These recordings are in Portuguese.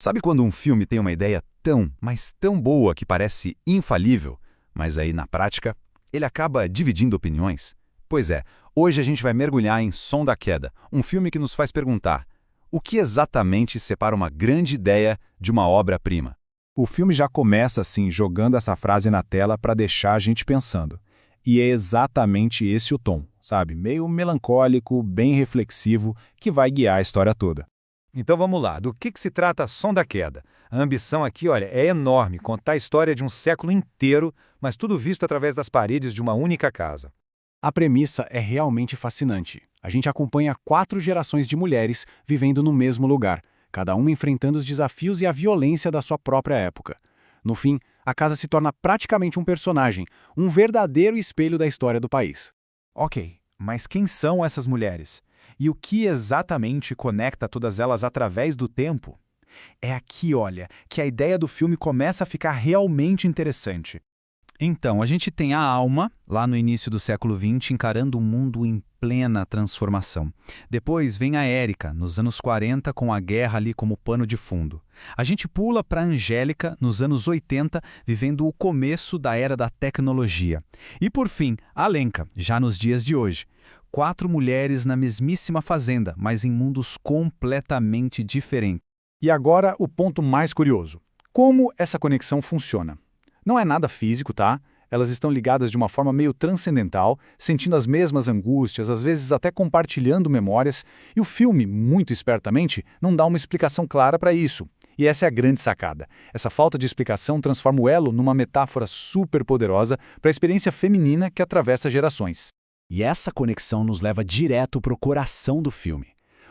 Sabe quando um filme tem uma ideia tão, mas tão boa que parece infalível, mas aí na prática ele acaba dividindo opiniões? Pois é, hoje a gente vai mergulhar em Som da Queda, um filme que nos faz perguntar: o que exatamente separa uma grande ideia de uma obra-prima? O filme já começa assim, jogando essa frase na tela para deixar a gente pensando. E é exatamente esse o tom, sabe? Meio melancólico, bem reflexivo, que vai guiar a história toda. Então vamos lá, do que se trata Som da Queda? A ambição aqui, olha, é enorme, contar a história de um século inteiro, mas tudo visto através das paredes de uma única casa. A premissa é realmente fascinante. A gente acompanha 4 gerações de mulheres vivendo no mesmo lugar, cada uma enfrentando os desafios e a violência da sua própria época. No fim, a casa se torna praticamente um personagem, um verdadeiro espelho da história do país. Ok, mas quem são essas mulheres? E o que exatamente conecta todas elas através do tempo? É aqui, olha, que a ideia do filme começa a ficar realmente interessante. Então, a gente tem a Alma, lá no início do século XX, encarando um mundo em plena transformação. Depois vem a Érica, nos anos 40, com a guerra ali como pano de fundo. A gente pula para a Angélica, nos anos 80, vivendo o começo da era da tecnologia. E por fim, a Lenka, já nos dias de hoje. 4 mulheres na mesmíssima fazenda, mas em mundos completamente diferentes. E agora o ponto mais curioso. Como essa conexão funciona? Não é nada físico, tá? Elas estão ligadas de uma forma meio transcendental, sentindo as mesmas angústias, às vezes até compartilhando memórias, e o filme, muito espertamente, não dá uma explicação clara para isso. E essa é a grande sacada. Essa falta de explicação transforma o elo numa metáfora super poderosa para a experiência feminina que atravessa gerações. E essa conexão nos leva direto para o coração do filme.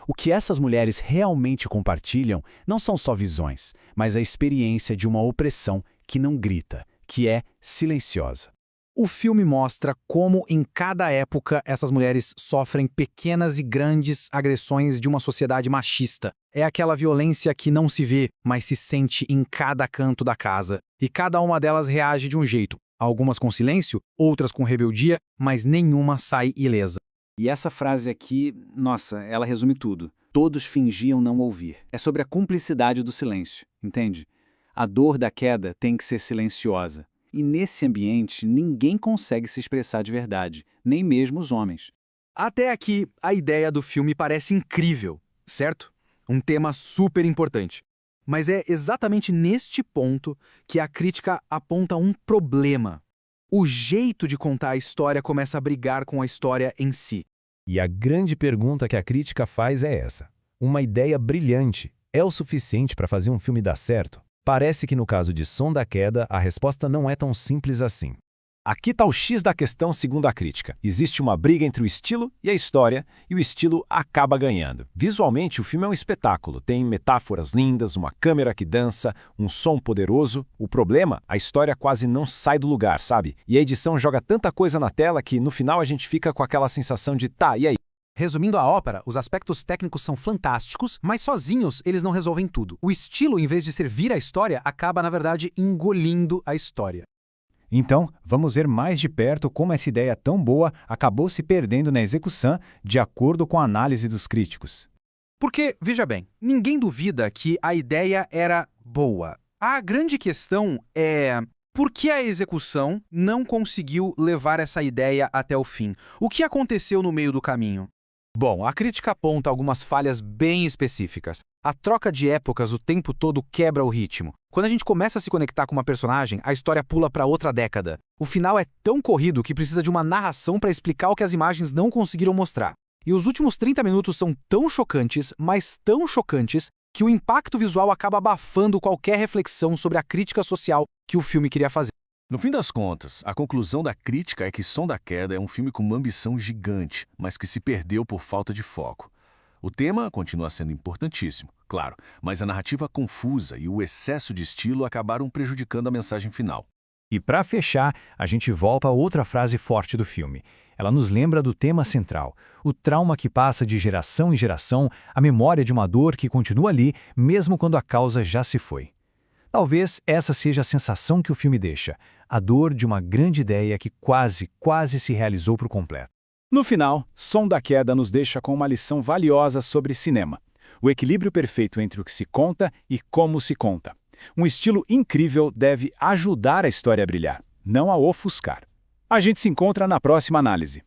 O que essas mulheres realmente compartilham não são só visões, mas a experiência de uma opressão que não grita, que é silenciosa. O filme mostra como, em cada época, essas mulheres sofrem pequenas e grandes agressões de uma sociedade machista. É aquela violência que não se vê, mas se sente em cada canto da casa. E cada uma delas reage de um jeito. Algumas com silêncio, outras com rebeldia, mas nenhuma sai ilesa. E essa frase aqui, nossa, ela resume tudo. Todos fingiam não ouvir. É sobre a cumplicidade do silêncio, entende? A dor da queda tem que ser silenciosa. E nesse ambiente, ninguém consegue se expressar de verdade, nem mesmo os homens. Até aqui, a ideia do filme parece incrível, certo? Um tema super importante. Mas é exatamente neste ponto que a crítica aponta um problema. O jeito de contar a história começa a brigar com a história em si. E a grande pergunta que a crítica faz é essa: uma ideia brilhante é o suficiente para fazer um filme dar certo? Parece que no caso de Som da Queda, a resposta não é tão simples assim. Aqui está o X da questão segundo a crítica. Existe uma briga entre o estilo e a história, e o estilo acaba ganhando. Visualmente, o filme é um espetáculo. Tem metáforas lindas, uma câmera que dança, um som poderoso. O problema, a história quase não sai do lugar, sabe? E a edição joga tanta coisa na tela que no final a gente fica com aquela sensação de tá, e aí? Resumindo a ópera, os aspectos técnicos são fantásticos, mas sozinhos eles não resolvem tudo. O estilo, em vez de servir a história, acaba, na verdade, engolindo a história. Então, vamos ver mais de perto como essa ideia tão boa acabou se perdendo na execução, de acordo com a análise dos críticos. Porque, veja bem, ninguém duvida que a ideia era boa. A grande questão é: por que a execução não conseguiu levar essa ideia até o fim? O que aconteceu no meio do caminho? Bom, a crítica aponta algumas falhas bem específicas. A troca de épocas o tempo todo quebra o ritmo. Quando a gente começa a se conectar com uma personagem, a história pula para outra década. O final é tão corrido que precisa de uma narração para explicar o que as imagens não conseguiram mostrar. E os últimos 30 minutos são tão chocantes, mas tão chocantes, que o impacto visual acaba abafando qualquer reflexão sobre a crítica social que o filme queria fazer. No fim das contas, a conclusão da crítica é que Som da Queda é um filme com uma ambição gigante, mas que se perdeu por falta de foco. O tema continua sendo importantíssimo, claro, mas a narrativa confusa e o excesso de estilo acabaram prejudicando a mensagem final. E para fechar, a gente volta a outra frase forte do filme. Ela nos lembra do tema central, o trauma que passa de geração em geração, a memória de uma dor que continua ali, mesmo quando a causa já se foi. Talvez essa seja a sensação que o filme deixa, a dor de uma grande ideia que quase se realizou por completo. No final, Som da Queda nos deixa com uma lição valiosa sobre cinema. o equilíbrio perfeito entre o que se conta e como se conta. Um estilo incrível deve ajudar a história a brilhar, não a ofuscar. A gente se encontra na próxima análise.